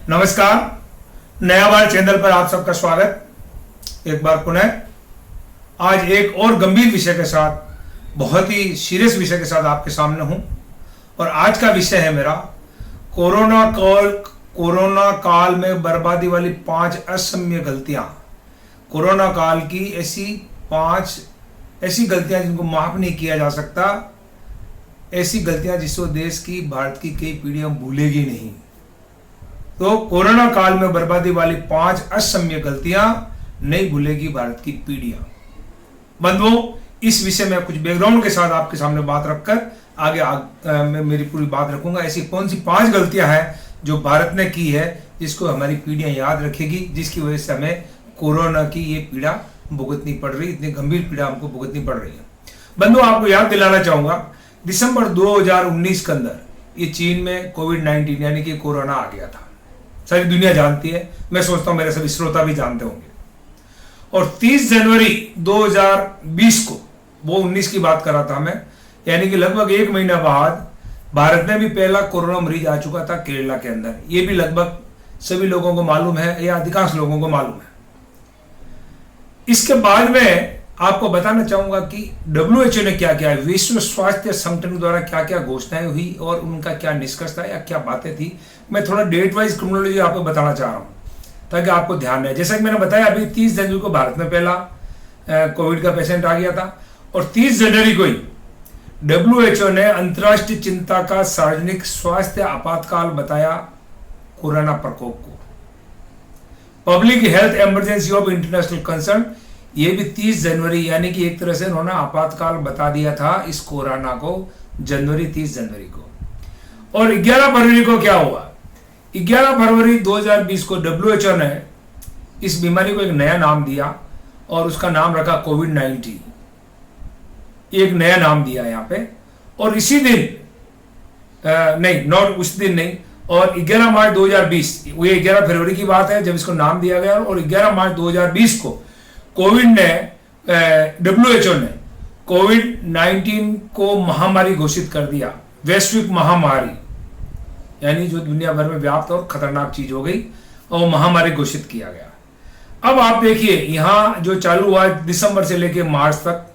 नमस्कार। नया बार चैनल पर आप सबका स्वागत एक बार पुनः। आज एक और गंभीर विषय के साथ, बहुत ही सीरियस विषय के साथ आपके सामने हूं। और आज का विषय है मेरा कोरोना काल में बर्बादी वाली 5 अक्षम्य गलतियां। कोरोना काल की ऐसी 5 ऐसी गलतियां जिनको माफ नहीं किया जा सकता, ऐसी गलतियां जिसको देश की, भारत की कई पीढ़ियां भूलेगी नहीं। तो कोरोना काल में बर्बादी वाली 5 अक्षम्य गलतियां नहीं भूलेगी भारत की पीढ़ियां। बंधुओं, इस विषय में कुछ बैकग्राउंड के साथ आपके सामने बात रखकर मैं मेरी पूरी बात रखूंगा। ऐसी कौन सी 5 गलतियां हैं जो भारत ने की है, जिसको हमारी पीढ़ियां याद रखेगी, जिसकी वजह से हमें कोरोना की ये पीड़ा भुगतनी पड़ रही, इतनी गंभीर पीड़ा हमको भुगतनी पड़ रही है। बंधुओं, आपको याद दिलाना चाहूंगा, दिसंबर 2019 के अंदर ये चीन में कोविड-19 यानी कि कोरोना आ गया था। सारी दुनिया जानती है, मैं सोचता हूं मेरे सभी श्रोता भी जानते होंगे। और 30 जनवरी 2020 को, वो 19 की बात कर रहा था मैं, यानी कि लगभग 1 महीना बाद भारत में भी पहला कोरोना मरीज आ चुका था केरला के अंदर। ये भी लगभग सभी लोगों को मालूम है, या अधिकांश लोगों को मालूम है। इसके बाद में आपको बताना चाहूंगा कि WHO ने क्या किया, विश्व स्वास्थ्य संगठन द्वारा क्या क्या घोषणाएं हुई और उनका क्या निष्कर्ष था या क्या बातें थी। मैं थोड़ा डेट वाइज क्रोनोलॉजी आपको बताना चाह रहा हूं ताकि आपको ध्यान रहे। जैसा कि मैंने बताया, अभी 30 जनवरी को भारत में पहला कोविड का पेशेंट आ गया था और 30 जनवरी को ही WHO ने अंतर्राष्ट्रीय चिंता का सार्वजनिक स्वास्थ्य आपातकाल बताया कोरोना प्रकोप को, public health emergency of international concern. ये भी 30 जनवरी, यानी कि एक तरह से उन्होंने आपातकाल बता दिया था इस कोरोना को, 30 जनवरी को। और 11 फरवरी को क्या हुआ, 11 फरवरी 2020 को WHO ने इस बीमारी को एक नया नाम दिया और उसका नाम रखा कोविड-19। एक नया नाम दिया यहाँ पे। और इसी दिन उस दिन नहीं, और 11 मार्च 2020, ये 11 फरवरी की बात है जब इसको नाम दिया गया। और 11 मार्च 2020 को WHO ने कोविड-19 को महामारी घोषित कर दिया, वैश्विक महामारी, यानी जो दुनिया भर में व्याप्त और खतरनाक चीज हो गई और महामारी घोषित किया गया। अब आप देखिए यहां जो चालू हुआ दिसंबर से लेकर मार्च तक,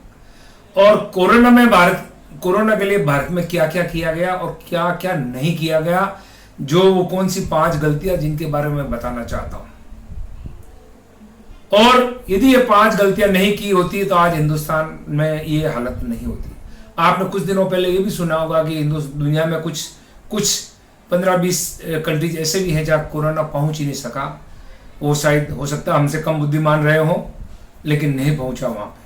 और कोरोना के लिए भारत में क्या क्या किया गया और क्या क्या नहीं किया गया, जो वो कौन सी 5 गलतियां जिनके बारे में मैं बताना चाहता हूं। और यदि ये 5 गलतियां नहीं की होती तो आज हिंदुस्तान में ये हालत नहीं होती। आपने कुछ दिनों पहले ये भी सुना होगा कि दुनिया में कुछ 15-20 कंट्रीज ऐसे भी हैं जहां कोरोना पहुंच ही नहीं सका। वो शायद हो सकता है हमसे कम बुद्धिमान रहे हो, लेकिन नहीं पहुंचा वहां पे।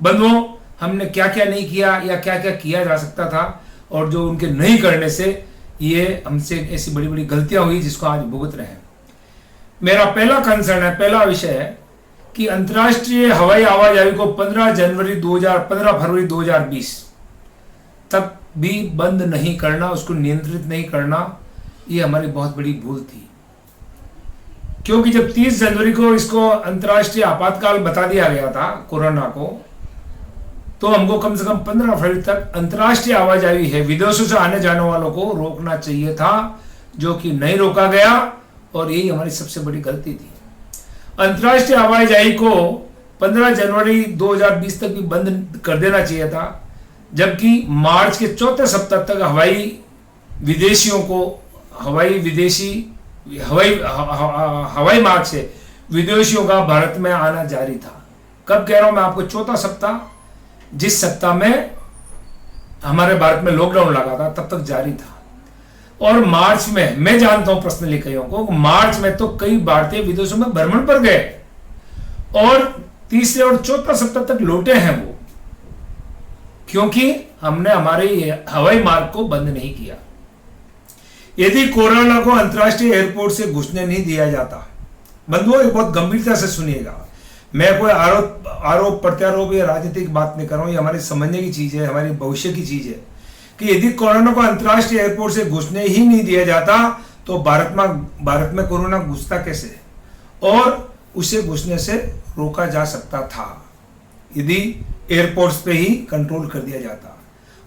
बंधुओं, हमने क्या क्या नहीं किया या क्या क्या किया जा सकता था, और जो उनके नहीं करने से ये हमसे ऐसी बड़ी बड़ी गलतियां हुई जिसको आज भुगत रहे हैं। मेरा पहला कंसर्न है, पहला विषय है कि अंतर्राष्ट्रीय हवाई आवाजाही को 15 फरवरी 2020 तक भी बंद नहीं करना, उसको नियंत्रित नहीं करना, ये हमारी बहुत बड़ी भूल थी। क्योंकि जब 30 जनवरी को इसको अंतर्राष्ट्रीय आपातकाल बता दिया गया था कोरोना को, तो हमको कम से कम 15 फरवरी तक अंतर्राष्ट्रीय आवाजाही है, विदेशों से आने जाने वालों को रोकना चाहिए था, जो कि नहीं रोका गया। और यही हमारी सबसे बड़ी गलती थी। अंतर्राष्ट्रीय आवाजाही को 15 जनवरी 2020 तक भी बंद कर देना चाहिए था, जबकि मार्च के चौथे सप्ताह तक हवाई मार्ग से विदेशियों का भारत में आना जारी था। कब कह रहा हूं मैं आपको, चौथा सप्ताह, जिस सप्ताह में हमारे भारत में लॉकडाउन लगा था तब तक जारी था। और मार्च में, मैं जानता हूं पर्सनली कईयों को, मार्च में तो कई भारतीय विदेशों में भ्रमण पर गए और तीसरे और चौथा सप्ताह तक लौटे हैं वो, क्योंकि हमने हमारे हवाई मार्ग को बंद नहीं किया। यदि कोरोना को अंतर्राष्ट्रीय एयरपोर्ट से घुसने नहीं दिया जाता, बंधुओं ये बहुत गंभीरता से सुनिएगा, मैं कोई आरोप प्रत्यारोप या राजनीतिक बात नहीं कर रहा हूं, ये हमारी समझने की चीज है, हमारी भविष्य की चीज है कि यदि कोरोना को अंतर्राष्ट्रीय एयरपोर्ट से घुसने ही नहीं दिया जाता तो भारत में कोरोना घुसता कैसे, और उसे घुसने से रोका जा सकता था यदि एयरपोर्ट्स पे ही कंट्रोल कर दिया जाता।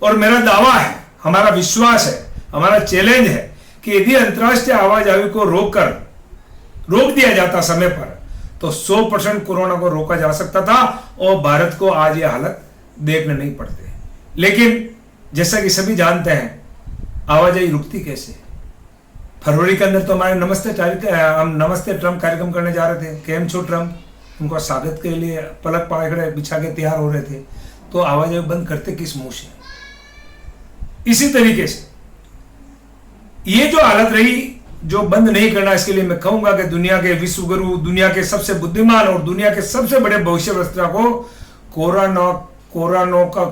और मेरा दावा है, हमारा विश्वास है, हमारा चैलेंज है कि यदि अंतर्राष्ट्रीय आवाजाही को रोक दिया जाता समय पर तो 100% कोरोना को रोका जा सकता था और भारत को आज ये हालत देखने नहीं पड़ते। लेकिन जैसा कि सभी जानते हैं, आवाजाही रुकती कैसे। फरवरी के अंदर तो हमारे हम नमस्ते ट्रम्प कार्यक्रम करने जा रहे थे, केम छो ट्रम्प, उनका स्वागत के लिए पलक पाखड़े बिछा के तैयार हो रहे थे, तो आवाजाही बंद करते किस मुंह से। इसी तरीके से ये जो हालत रही, जो बंद नहीं करना, इसके लिए मैं कहूंगा कि दुनिया के विश्व गुरु, दुनिया के सबसे बुद्धिमान और दुनिया के सबसे बड़े भविष्यवक्ता को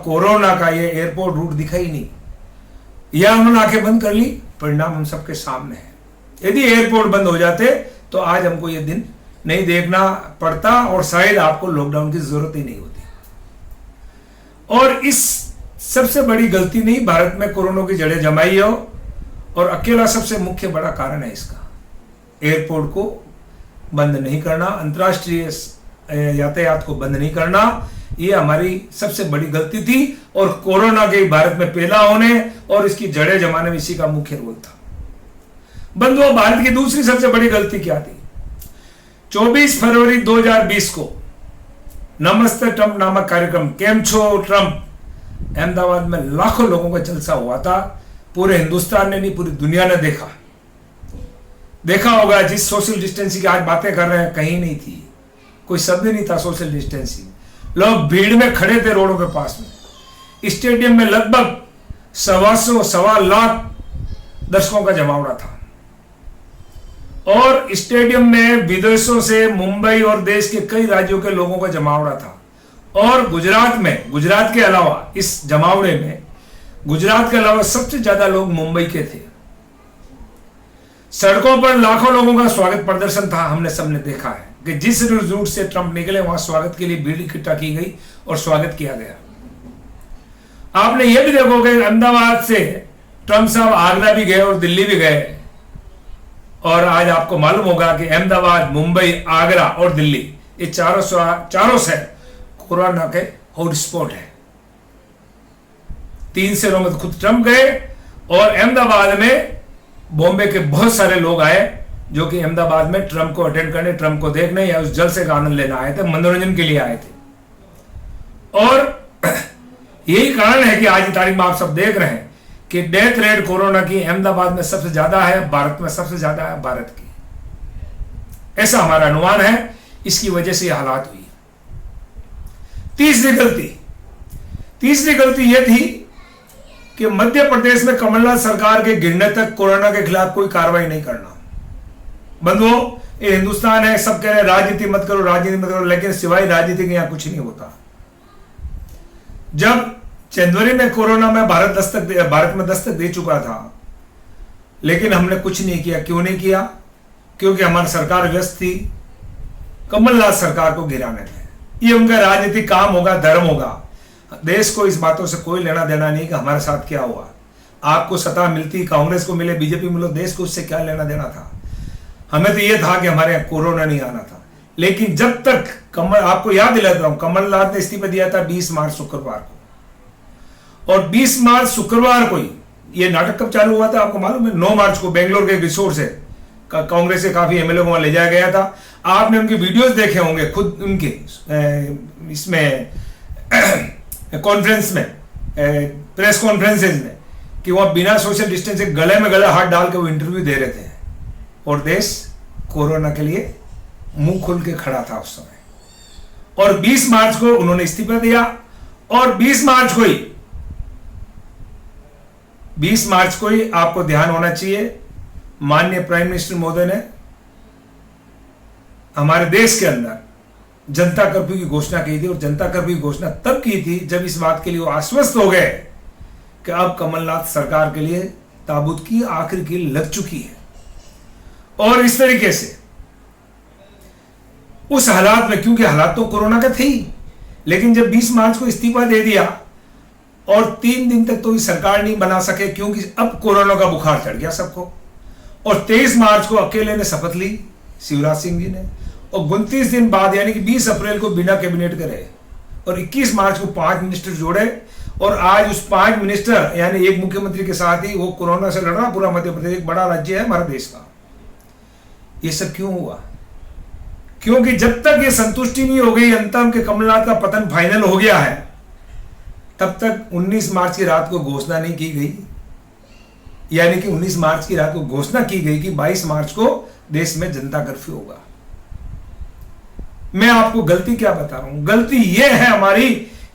कोरोना का ये एयरपोर्ट रूट दिखा ही नहीं, या उन्होंने आंखें बंद कर ली। परिणाम हम सबके सामने है। यदि एयरपोर्ट बंद हो जाते तो आज हमको ये दिन नहीं देखना पड़ता और शायद आपको लॉकडाउन की जरूरत ही नहीं होती। और इस सबसे बड़ी गलती नहीं भारत में कोरोना की जड़ें जमाई हो, और अकेला सबसे मुख्य बड़ा कारण है इसका, एयरपोर्ट को बंद नहीं करना, अंतर्राष्ट्रीय यातायात को बंद नहीं करना, ये हमारी सबसे बड़ी गलती थी। और कोरोना के भारत में पैदा होने और इसकी जड़ें जमाने में इसी का मुख्य रोल था। बंधुओं, भारत की दूसरी सबसे बड़ी गलती क्या थी? 24 फरवरी 2020 को नमस्ते ट्रंप नामक कार्यक्रम, केम छो ट्रंप, अहमदाबाद में लाखों लोगों का जलसा हुआ था। पूरे हिंदुस्तान ने नहीं, पूरी दुनिया ने देखा होगा। जिस सोशल डिस्टेंसिंग की आज बातें कर रहे हैं, कहीं नहीं थी, कोई शब्द नहीं था सोशल डिस्टेंसिंग। लोग भीड़ में खड़े थे रोडों के पास में। स्टेडियम में लगभग 1.25 लाख दर्शकों का जमावड़ा था, और स्टेडियम में विदेशों से, मुंबई और देश के कई राज्यों के लोगों का जमावड़ा था। और गुजरात के अलावा, इस जमावड़े में गुजरात के अलावा सबसे ज्यादा लोग मुंबई के थे। सड़कों पर लाखों लोगों का स्वागत प्रदर्शन था। हमने सबने देखा है कि जिस रूट से ट्रंप निकले वहां स्वागत के लिए भीड़ इकट्ठा की गई और स्वागत किया गया। आपने यह भी देखोगे, अहमदाबाद से ट्रंप साहब आगरा भी गए और दिल्ली भी गए। और आज आपको मालूम होगा कि अहमदाबाद, मुंबई, आगरा और दिल्ली, ये चारों शहर कोरोना के हॉटस्पॉट है। 3 शहरों में खुद ट्रंप गए, और अहमदाबाद में बॉम्बे के बहुत सारे लोग आए जो कि अहमदाबाद में ट्रंप को अटेंड करने, ट्रंप को देखने या उस जलसे का आनंद लेना आए थे, मनोरंजन के लिए आए थे। और यही कारण है कि आज की तारीख में आप सब देख रहे हैं कि डेथ रेट कोरोना की अहमदाबाद में सबसे ज्यादा है, भारत में सबसे ज्यादा है भारत की। ऐसा हमारा अनुमान है, इसकी वजह से यह हालात हुई। तीसरी गलती यह थी कि मध्य प्रदेश में कमलनाथ सरकार के गिरने तक कोरोना के खिलाफ कोई कार्रवाई नहीं करना। बंधुओं, ये हिंदुस्तान है, सब कह रहे हैं राजनीति मत करो, लेकिन सिवाय राजनीति के यहां कुछ नहीं होता। जब जनवरी में कोरोना में भारत में दस्तक दे चुका था, लेकिन हमने कुछ नहीं किया। क्यों नहीं किया? क्योंकि हमारी सरकार व्यस्त थी कमलनाथ सरकार को गिराने में। ये उनका राजनीतिक काम होगा, धर्म होगा। देश को इस बातों से कोई लेना देना नहीं कि हमारे साथ क्या हुआ। आपको सत्ता मिलती, कांग्रेस को मिले, बीजेपी मिलो, देश को उससे क्या लेना देना था। हमें तो यह था कि हमारे यहाँ कोरोना नहीं आना था। लेकिन जब तक आपको याद दिलाता हूं, कमलनाथ ने इस्तीफा दिया था 20 मार्च शुक्रवार को, और 20 मार्च शुक्रवार को ही ये नाटक कब चालू हुआ था आपको मालूम है? 9 मार्च को बेंगलोर के रिसोर्ट से कांग्रेस से काफी एमएलए को वहां ले जाया गया था। आपने उनके वीडियोस देखे होंगे, खुद उनके इसमें कॉन्फ्रेंस में, प्रेस कॉन्फ्रेंसेज में, कि वह बिना सोशल डिस्टेंस से गले में गला हाथ डाल के वो इंटरव्यू दे रहे थे। और देश कोरोना के लिए मुंह खोल के खड़ा था उस समय। और 20 मार्च को उन्होंने इस्तीफा दिया, और 20 मार्च को ही आपको ध्यान होना चाहिए, माननीय प्राइम मिनिस्टर महोदय ने हमारे देश के अंदर जनता कर्फ्यू की घोषणा की थी। और जनता कर्फ्यू की घोषणा तब की थी जब इस बात के लिए वो आश्वस्त हो गए कि अब कमलनाथ सरकार के लिए ताबूत की आखिरी कील लग चुकी है। और इस तरीके से उस हालात में, क्योंकि हालात तो कोरोना के थे ही, लेकिन जब 20 मार्च को इस्तीफा दे दिया और 3 दिन तक तो सरकार नहीं बना सके, क्योंकि अब कोरोना का बुखार चढ़ गया सबको। और 23 मार्च को अकेले ने शपथ ली शिवराज सिंह जी ने, और 29 दिन बाद यानी कि 20 अप्रैल को बिना कैबिनेट के रहे, और 21 मार्च को 5 मिनिस्टर जोड़े और आज उस 5 मिनिस्टर यानी एक मुख्यमंत्री के साथ ही वो कोरोना से लड़ रहा पूरा मध्य प्रदेश, एक बड़ा राज्य है हमारे देश का। ये सब क्यों हुआ? क्योंकि जब तक ये संतुष्टि नहीं हो गई अंतम के कमलनाथ का पतन फाइनल हो गया है, तब तक 19 मार्च की रात को घोषणा नहीं की गई। यानी कि 19 मार्च की रात को घोषणा की गई कि 22 मार्च को देश में जनता कर्फ्यू होगा। मैं आपको गलती क्या बता रहा हूं? गलती यह है हमारी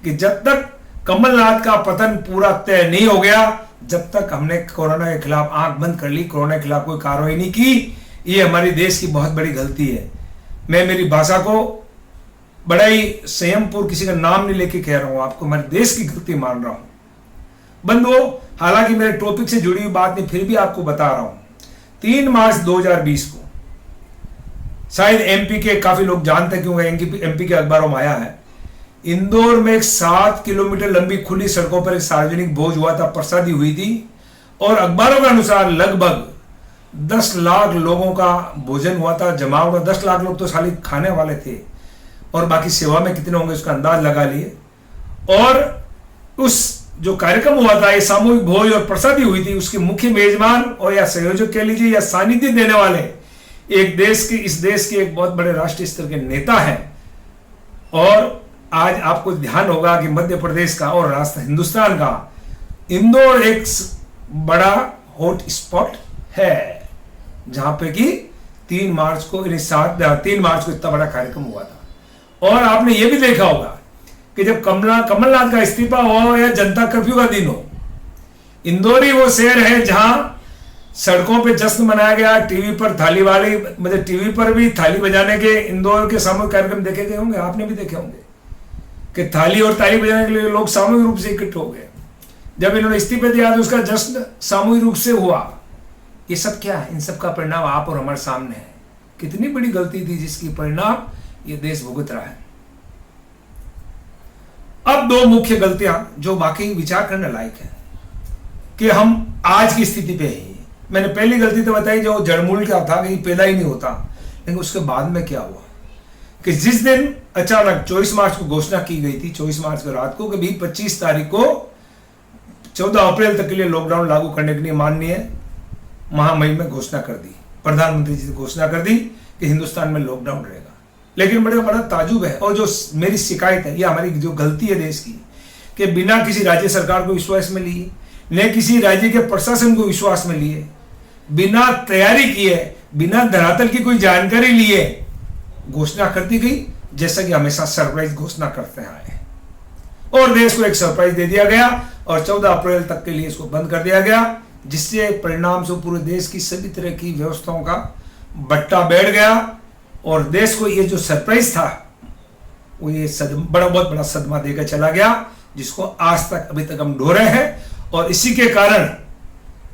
कि जब तक कमलनाथ का पतन पूरा तय नहीं हो गया, जब तक हमने कोरोना के खिलाफ आंख बंद कर ली, कोरोना के खिलाफ कोई कार्रवाई नहीं की, ये हमारी देश की बहुत बड़ी गलती है। मैं मेरी भाषा को बड़ा ही संयमपूर्वक किसी का नाम नहीं लेके कह रहा हूं, आपको हमारे देश की गलती मान रहा हूं बंधुओं। हालांकि मेरे टॉपिक से जुड़ी हुई बात नहीं, फिर भी आपको बता रहा हूं। 3 मार्च 2020 को शायद एमपी के काफी लोग जानते हैं क्योंकि एमपी के अखबारों में आया है, इंदौर में एक 7 किलोमीटर लंबी खुली सड़कों पर एक सार्वजनिक भोज हुआ था, प्रसादी हुई थी और अखबारों के अनुसार लगभग 10 लाख लोगों का भोजन हुआ था, जमाव हुआ। 10 लाख लोग तो खाली खाने वाले थे और बाकी सेवा में कितने होंगे उसका अंदाज लगा लिए। और उस जो कार्यक्रम हुआ था, ये सामूहिक भोज और प्रसादी हुई थी, उसके मुख्य मेजबान और या संयोजक कह लीजिए या सानिध्य देने वाले एक देश के, इस देश के एक बहुत बड़े राष्ट्रीय स्तर के नेता हैं। और आज आपको ध्यान होगा कि मध्य प्रदेश का और हिंदुस्तान का इंदौर एक बड़ा हॉट स्पॉट है, जहां पे कि 3 मार्च को 3 मार्च को इतना बड़ा कार्यक्रम हुआ था। और आपने ये भी देखा होगा कि जब कमलनाथ का इस्तीफा हो या जनता कर्फ्यू का दिन हो, इंदौर ही वो शहर है जहां सड़कों पे जश्न मनाया गया। टीवी पर थाली वाली, मतलब टीवी पर भी थाली बजाने के इंदौर के सामूहिक कार्यक्रम देखे गए होंगे, आपने भी देखे होंगे कि थाली और ताली बजाने के लिए लोग सामूहिक रूप से इकट्ठे हो गए। जब इन्होंने इस्तीफा दिया तो उसका जश्न सामूहिक रूप से हुआ। ये सब क्या है? इन सब का परिणाम आप और हमारे सामने है। कितनी बड़ी गलती थी जिसकी परिणाम ये देश भुगत रहा है। अब 2 मुख्य गलतियां जो वाकई विचार करने लायक है कि हम आज की स्थिति पे हैं। मैंने पहली गलती तो बताई जो जड़मूल का था कि पैदा ही नहीं होता, लेकिन उसके बाद में क्या हुआ कि जिस दिन अचानक 24 मार्च को घोषणा की गई थी, 24 मार्च को रात को, कि 25 तारीख को 14 अप्रैल तक के लिए लॉकडाउन लागू करने के लिए माननीय महामहिम में घोषणा कर दी, प्रधानमंत्री जी ने घोषणा कर दी कि हिंदुस्तान में लॉकडाउन रहेगा। लेकिन बड़ा ताजुब है और जो मेरी शिकायत है, ये हमारी जो गलती है देश की, कि बिना किसी राज्य सरकार को विश्वास में लिए, न किसी राज्य के प्रशासन को विश्वास में लिए, बिना तैयारी किए, बिना धरातल की कोई जानकारी लिए घोषणा कर दी गई, जैसा कि हमेशा सरप्राइज घोषणा करते आए। और देश को एक सरप्राइज दे दिया गया और 14 अप्रैल तक के लिए इसको बंद कर दिया गया, जिससे परिणाम से पूरे देश की सभी तरह की व्यवस्थाओं का बट्टा बैठ गया। और देश को ये जो सरप्राइज था वो ये बहुत बड़ा सदमा देकर चला गया, जिसको आज तक अभी तक हम ढो रहे हैं। और इसी के कारण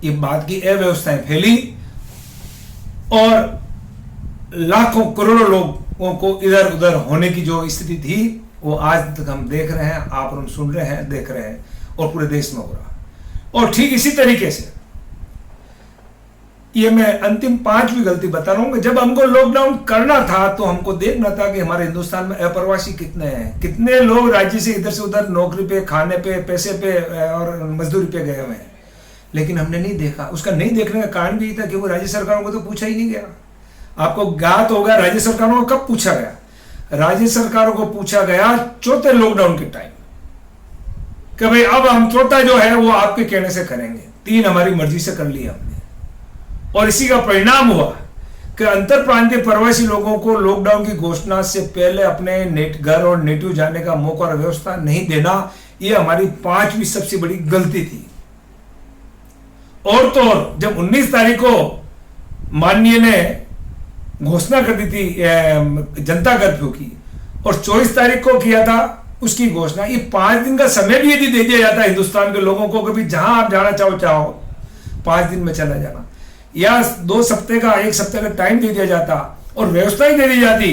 ये बात की अव्यवस्थाएं फैली और लाखों करोड़ों लोगों को इधर उधर होने की जो स्थिति थी वो आज तक हम देख रहे हैं, आप और हम सुन रहे हैं, देख रहे हैं और पूरे देश में हो रहा। और ठीक इसी तरीके से ये मैं अंतिम 5वीं गलती बता रहा हूं कि जब हमको लॉकडाउन करना था तो हमको देखना था कि हमारे हिंदुस्तान में अप्रवासी कितने हैं, कितने लोग राज्य से इधर से उधर नौकरी पे, खाने पे, पैसे पे और मजदूरी पे गए हुए हैं। लेकिन हमने नहीं देखा। उसका नहीं देखने का कारण भी था कि वो राज्य सरकारों को तो पूछा ही नहीं गया। आपको ज्ञात होगा राज्य सरकारों को कब पूछा गया? राज्य सरकारों को पूछा गया चौथे लॉकडाउन के टाइम कि भाई अब हम चौथा जो है वो आपके कहने से करेंगे, 3 हमारी मर्जी से कर लिया हमने। और इसी का परिणाम हुआ कि अंतर प्रांतीय प्रवासी लोगों को लॉकडाउन की घोषणा से पहले अपने घर और नेटिव जाने का मौका और व्यवस्था नहीं देना, यह हमारी 5वीं सबसे बड़ी गलती थी। और तो और जब 19 तारीख को माननीय ने घोषणा कर दी थी जनता कर्फ्यू की और 24 तारीख को किया था उसकी घोषणा, ये 5 दिन का समय भी यदि दे दिया जाता हिंदुस्तान के लोगों को, कभी जहां आप जाना चाहो 5 दिन में चला जाना, या 2 सप्ताह का 1 सप्ताह का टाइम दे दिया जाता और व्यवस्था ही दे दी जाती,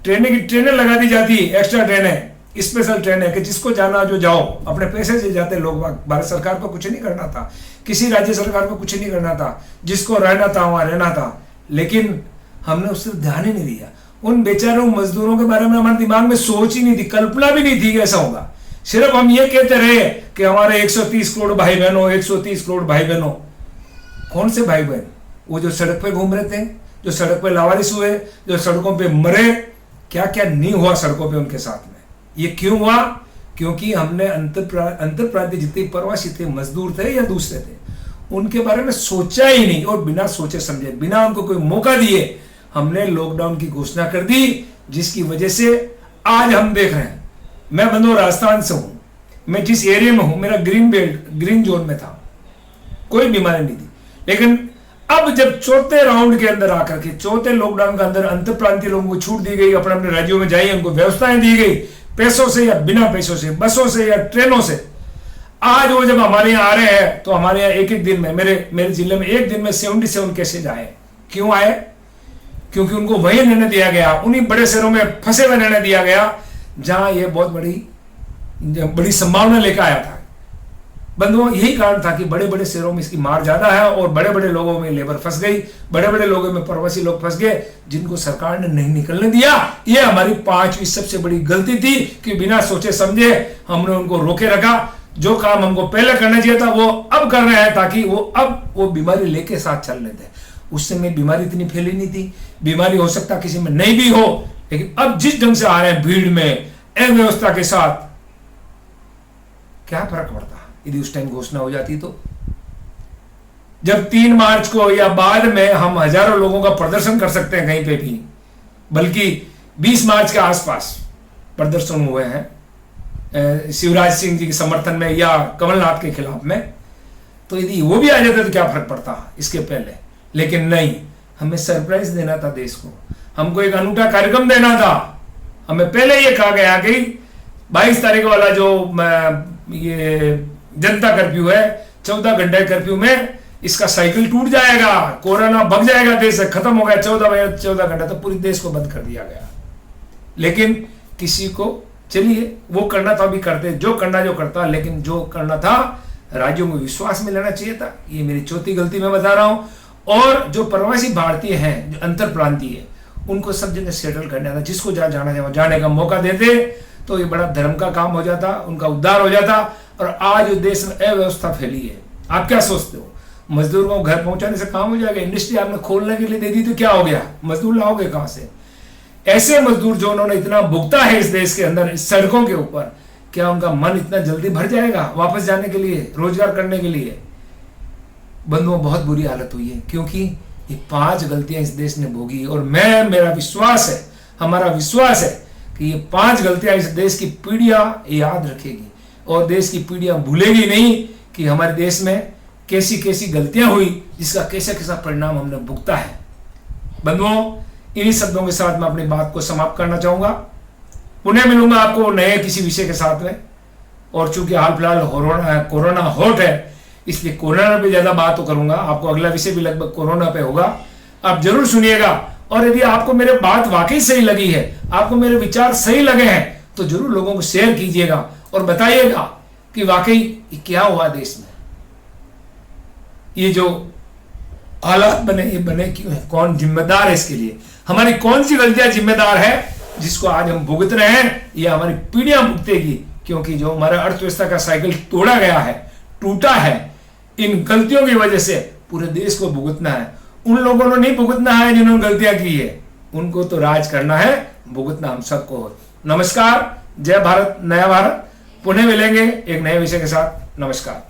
ट्रेनें लगा दी जाती, एक्स्ट्रा ट्रेनें, स्पेशल ट्रेनें कि जिसको जाना जो जाओ, अपने पैसे से जाते लोग। भारत सरकार को कुछ नहीं करना था, किसी राज्य सरकार को कुछ नहीं करना था, जिसको रहना था वहां रहना था। लेकिन हमने उस पर ध्यान ही नहीं दिया। उन बेचारों मजदूरों के बारे में हमारे दिमाग में सोच ही नहीं थी, कल्पना भी नहीं थी कि ऐसा होगा। सिर्फ हम ये कहते रहे कि हमारे 130 करोड़ भाई बहनों, 130 करोड़ भाई बहनों। कौन से भाई बहन? वो जो सड़क पे घूम रहे थे, जो सड़क पे लावारिस हुए, जो सड़कों पे मरे, क्या क्या नहीं हुआ सड़कों पे उनके साथ में। ये क्यों हुआ? क्योंकि हमने अंतर प्रांतीय जितने प्रवासी थे, मजदूर थे या दूसरे थे, उनके बारे में सोचा ही नहीं, और बिना सोचे समझे, बिना उनको कोई मौका दिए हमने लॉकडाउन की घोषणा कर दी, जिसकी वजह से आज हम देख रहे हैं। मैं बंदो राजस्थान से हूं, मैं जिस एरिया में हूं, मेरा ग्रीन बेल्ट, ग्रीन जोन में था, कोई बीमारी नहीं थी। लेकिन अब जब चौथे राउंड के अंदर आकर के, चौथे लॉकडाउन के अंदर अंतर प्रांतीय लोगों को छूट दी गई, अपने अपने राज्यों में जाइए, उनको व्यवस्थाएं दी गई, पैसों से या बिना पैसों से, बसों से या ट्रेनों से। आज वो जब हमारे यहाँ आ रहे हैं तो हमारे यहाँ एक दिन में, मेरे जिले में एक दिन में 77 केसेज आए। क्यों आए? क्योंकि उनको वही निर्णय दिया गया, उन्हीं बड़े शहरों में फंसे हुए निर्णय दिया गया जहां ये बहुत बड़ी संभावना लेकर आया था। बंधुओं, यही कारण था कि बड़े बड़े शहरों में इसकी मार ज्यादा है और बड़े बड़े लोगों में लेबर फंस गई, बड़े बड़े लोगों में प्रवासी लोग फंस गए, जिनको सरकार ने नहीं निकलने दिया। ये हमारी 5वीं सबसे बड़ी गलती थी कि बिना सोचे समझे हमने उनको रोके रखा। जो काम हमको पहले करना चाहिए था वो अब कर रहे हैं, ताकि वो बीमारी लेके साथ चल रहे थे। उस समय बीमारी इतनी फैली नहीं थी, बीमारी हो सकता किसी में नहीं भी हो, लेकिन अब जिस ढंग से आ रहे हैं भीड़ में, अव्यवस्था के साथ, क्या फर्क पड़ता यदि उस टाइम घोषणा हो जाती तो? जब 3 मार्च को या बाद में हम हजारों लोगों का प्रदर्शन कर सकते हैं कहीं पे भी, बल्कि 20 मार्च के आसपास प्रदर्शन हुए हैं शिवराज सिंह जी के समर्थन में या कमलनाथ के खिलाफ में, तो यदि वो भी आ जाते तो क्या फर्क पड़ता इसके पहले। लेकिन नहीं, हमें सरप्राइज देना था देश को, हमको एक अनूठा कार्यक्रम देना था। हमें पहले ये कहा गया कि 22 तारीख वाला जो ये जनता कर्फ्यू है, 14 घंटे कर्फ्यू में इसका साइकिल टूट जाएगा, कोरोना भग जाएगा, देश से खत्म हो गया। 14 घंटा तो पूरे देश को बंद कर दिया गया। लेकिन किसी को, चलिए वो करना था भी करते, जो करना जो करता, लेकिन जो करना था राज्यों में विश्वास में लेना चाहिए था। ये मेरी चौथी गलती मैं बता रहा हूं। और जो प्रवासी भारतीय हैं, जो अंतर प्रांतीय, उनको सब जगह सेटल करना था। जिसको जहाँ जाने का मौका देते तो ये बड़ा धर्म का काम हो जाता, उनका उद्धार हो जाता। और आज देश में अव्यवस्था फैली है। आप क्या सोचते हो? मजदूर को घर पहुंचाने से काम हो जाएगा? इंडस्ट्री आपने खोलने के लिए दे दी तो क्या हो गया? मजदूर लाओगे कहां से? ऐसे मजदूर जो उन्होंने इतना भुगता है इस देश के अंदर, इस सड़कों के ऊपर, क्या उनका मन इतना जल्दी भर जाएगा वापस जाने के लिए, रोजगार करने के लिए? बंधुओं, बहुत बुरी हालत हुई है, क्योंकि ये 5 गलतियां इस देश ने भोगी। और मेरा विश्वास है, हमारा विश्वास है कि ये 5 गलतियां इस देश की पीढ़ियां याद रखेगी और देश की पीढ़ियां भूलेगी नहीं कि हमारे देश में कैसी कैसी गलतियां हुई, जिसका कैसा कैसा परिणाम हमने भुगता है। बंधुओं, इन्हीं शब्दों के साथ मैं अपनी बात को समाप्त करना चाहूंगा। पुनः मिलूंगा आपको नए किसी विषय के साथ में। और चूंकि हाल फिलहाल कोरोना हॉट है, इसलिए कोरोना पे ज्यादा बात तो करूंगा। आपको अगला विषय भी लगभग कोरोना पे होगा, आप जरूर सुनिएगा। और यदि आपको मेरे बात वाकई सही लगी है, आपको मेरे विचार सही लगे हैं, तो जरूर लोगों को शेयर कीजिएगा और बताइएगा कि वाकई क्या हुआ देश में, ये जो हालात बने, ये बने क्यों है, कौन जिम्मेदार है इसके लिए, हमारी कौन सी गलतियां जिम्मेदार है जिसको आज हम भुगत रहे हैं, या हमारी पीढ़ियां भुगतेगी। क्योंकि जो हमारा अर्थव्यवस्था का साइकिल तोड़ा गया है, टूटा है, इन गलतियों की वजह से पूरे देश को भुगतना है। उन लोगों को नहीं भुगतना है जिन्होंने गलतियां की है, उनको तो राज करना है, भुगतना हम सबको हो। नमस्कार, जय भारत, नया भारत। पुनः मिलेंगे एक नए विषय के साथ। नमस्कार।